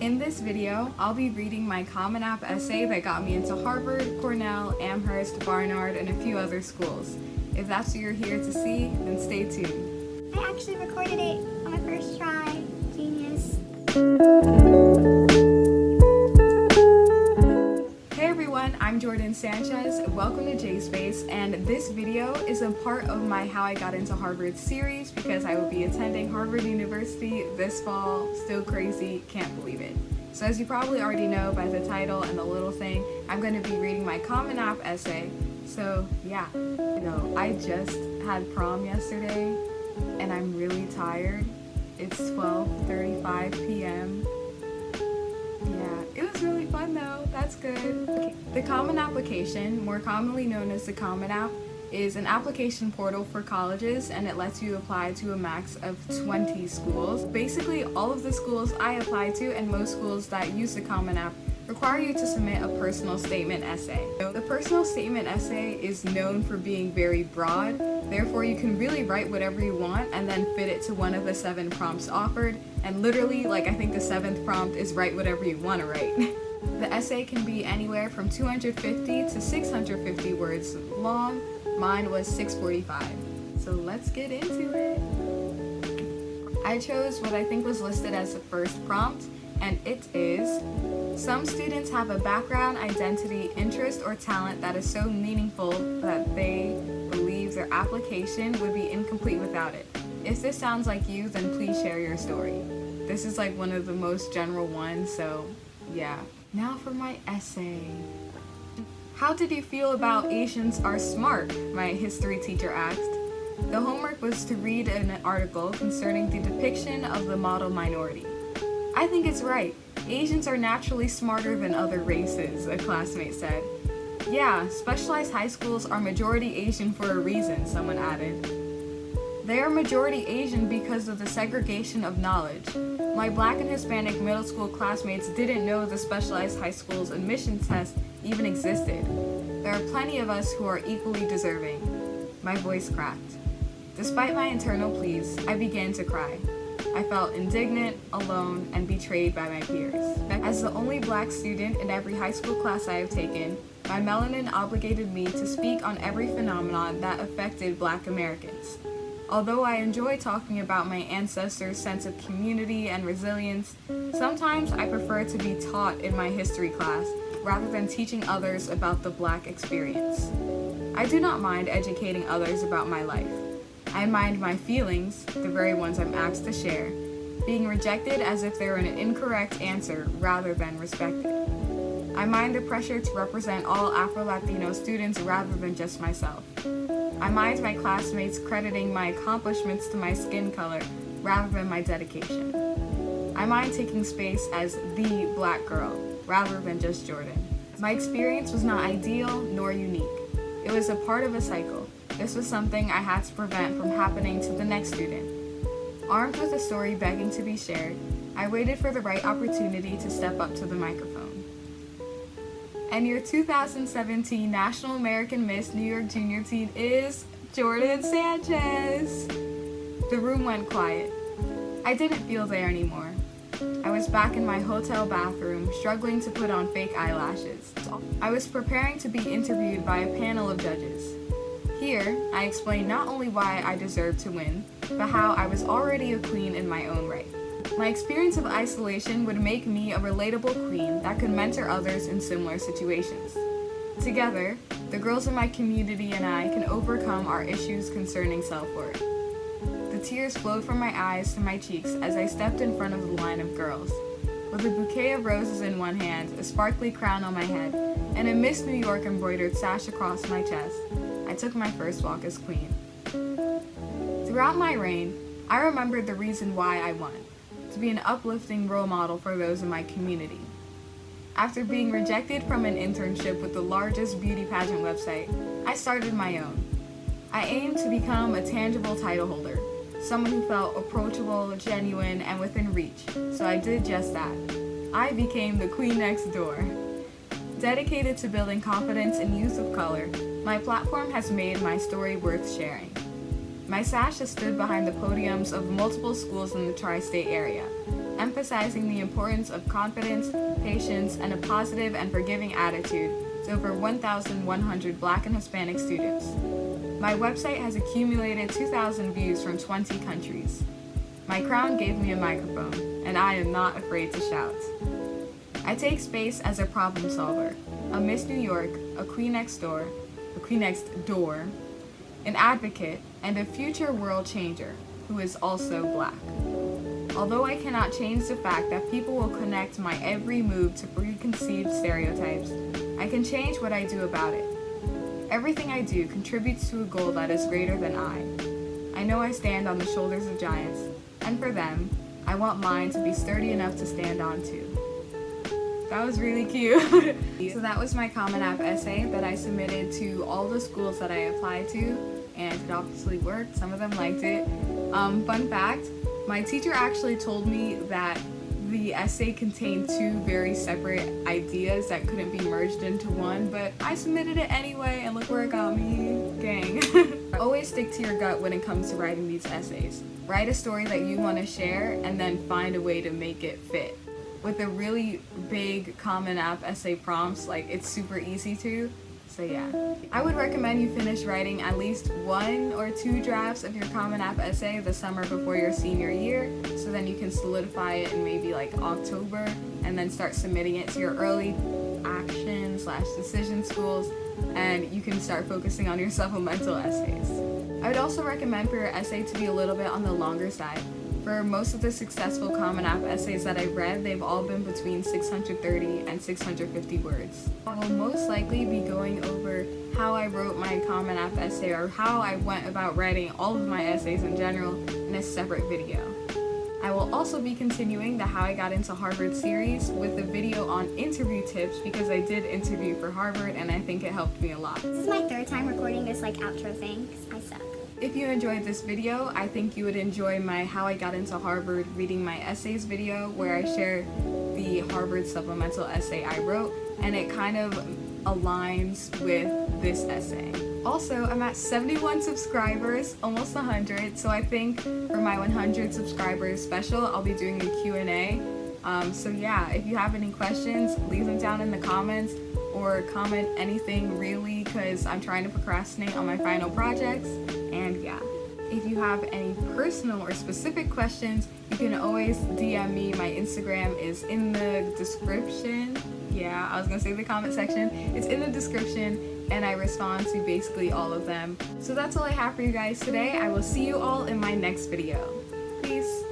In this video, I'll be reading my Common App essay that got me into Harvard, Cornell, Amherst, Barnard, and a few other schools. If that's what you're here to see, then stay tuned. I actually recorded it on my first try. Genius. Hey everyone, I'm Jordan Sanchez. Welcome to JSpace, and this video is a part of my How I Got Into Harvard series because I will be attending Harvard University this fall. Still crazy, can't believe it. So as you probably already know by the title and the little thing, I'm going to be reading my Common App essay. So yeah, I just had prom yesterday and I'm really tired. It's 12:35 p.m. Yeah, it was really fun though, that's good. Okay. The Common Application, more commonly known as the Common App, is an application portal for colleges, and it lets you apply to a max of 20 schools. Basically, all of the schools I apply to and most schools that use the Common App require you to submit a personal statement essay. The personal statement essay is known for being very broad, therefore you can really write whatever you want and then fit it to one of the 7 prompts offered, and literally, I think the 7th prompt is write whatever you want to write. The essay can be anywhere from 250 to 650 words long. Mine was 645. So let's get into it. I chose what I think was listed as the first prompt, and it is: some students have a background, identity, interest, or talent that is so meaningful that they believe their application would be incomplete without it. If this sounds like you, then please share your story. This is one of the most general ones, so yeah. Now for my essay. How did you feel about Asians are smart? My history teacher asked. The homework was to read an article concerning the depiction of the model minority. I think it's right. Asians are naturally smarter than other races, a classmate said. Yeah, specialized high schools are majority Asian for a reason, someone added. They are majority Asian because of the segregation of knowledge. My Black and Hispanic middle school classmates didn't know the specialized high school's admissions test even existed. There are plenty of us who are equally deserving. My voice cracked. Despite my internal pleas, I began to cry. I felt indignant, alone, and betrayed by my peers. As the only Black student in every high school class I have taken, my melanin obligated me to speak on every phenomenon that affected Black Americans. Although I enjoy talking about my ancestors' sense of community and resilience, sometimes I prefer to be taught in my history class rather than teaching others about the Black experience. I do not mind educating others about my life. I mind my feelings, the very ones I'm asked to share, being rejected as if they were an incorrect answer rather than respected. I mind the pressure to represent all Afro-Latino students rather than just myself. I mind my classmates crediting my accomplishments to my skin color rather than my dedication. I mind taking space as the Black girl rather than just Jordan. My experience was not ideal nor unique. It was a part of a cycle. This was something I had to prevent from happening to the next student. Armed with a story begging to be shared, I waited for the right opportunity to step up to the microphone. And your 2017 National American Miss New York Junior Teen is Jordan Sanchez. The room went quiet. I didn't feel there anymore. I was back in my hotel bathroom, struggling to put on fake eyelashes. I was preparing to be interviewed by a panel of judges. Here, I explained not only why I deserved to win, but how I was already a queen in my own right. My experience of isolation would make me a relatable queen that could mentor others in similar situations. Together, the girls in my community and I can overcome our issues concerning self-worth. The tears flowed from my eyes to my cheeks as I stepped in front of the line of girls. With a bouquet of roses in one hand, a sparkly crown on my head, and a Miss New York embroidered sash across my chest, I took my first walk as queen. Throughout my reign, I remembered the reason why I won: to be an uplifting role model for those in my community. After being rejected from an internship with the largest beauty pageant website, I started my own. I aimed to become a tangible title holder, someone who felt approachable, genuine, and within reach, so I did just that. I became the queen next door. Dedicated to building confidence in youth of color, my platform has made my story worth sharing. My sash has stood behind the podiums of multiple schools in the tri-state area. emphasizing the importance of confidence, patience, and a positive and forgiving attitude to over 1,100 Black and Hispanic students. My website has accumulated 2,000 views from 20 countries. My crown gave me a microphone, and I am not afraid to shout. I take space as a problem solver, a Miss New York, a queen next door, an advocate, and a future world changer who is also Black. Although I cannot change the fact that people will connect my every move to preconceived stereotypes, I can change what I do about it. Everything I do contributes to a goal that is greater than I. I know I stand on the shoulders of giants, and for them, I want mine to be sturdy enough to stand on too. That was really cute. So that was my Common App essay that I submitted to all the schools that I applied to, and it obviously worked. Some of them liked it. Fun fact, my teacher actually told me that the essay contained two very separate ideas that couldn't be merged into one, but I submitted it anyway, and look where it got me. Gang. Always stick to your gut when it comes to writing these essays. Write a story that you want to share, and then find a way to make it fit. With the really big Common App essay prompts, like, it's super easy to. So yeah, I would recommend you finish writing at least 1 or 2 drafts of your Common App essay the summer before your senior year, so then you can solidify it in maybe like October and then start submitting it to your early action/decision schools, and you can start focusing on your supplemental essays. I would also recommend for your essay to be a little bit on the longer side. For most of the successful Common App essays that I've read, they've all been between 630 and 650 words. I will most likely be going over how I wrote my Common App essay, or how I went about writing all of my essays in general, in a separate video. I will also be continuing the How I Got Into Harvard series with a video on interview tips, because I did interview for Harvard and I think it helped me a lot. This is my 3rd time recording this outro thing, because I suck. If you enjoyed this video, I think you would enjoy my How I Got Into Harvard Reading My Essays video, where I share the Harvard supplemental essay I wrote, and it kind of aligns with this essay. Also, I'm at 71 subscribers, almost 100, so I think for my 100 subscribers special, I'll be doing a Q&A. So yeah, if you have any questions, leave them down in the comments, or comment anything really, because I'm trying to procrastinate on my final projects. And yeah, if you have any personal or specific questions, you can always DM me. My Instagram is in the description. Yeah, I was gonna say the comment section. It's in the description, and I respond to basically all of them. So that's all I have for you guys today. I will see you all in my next video. Peace.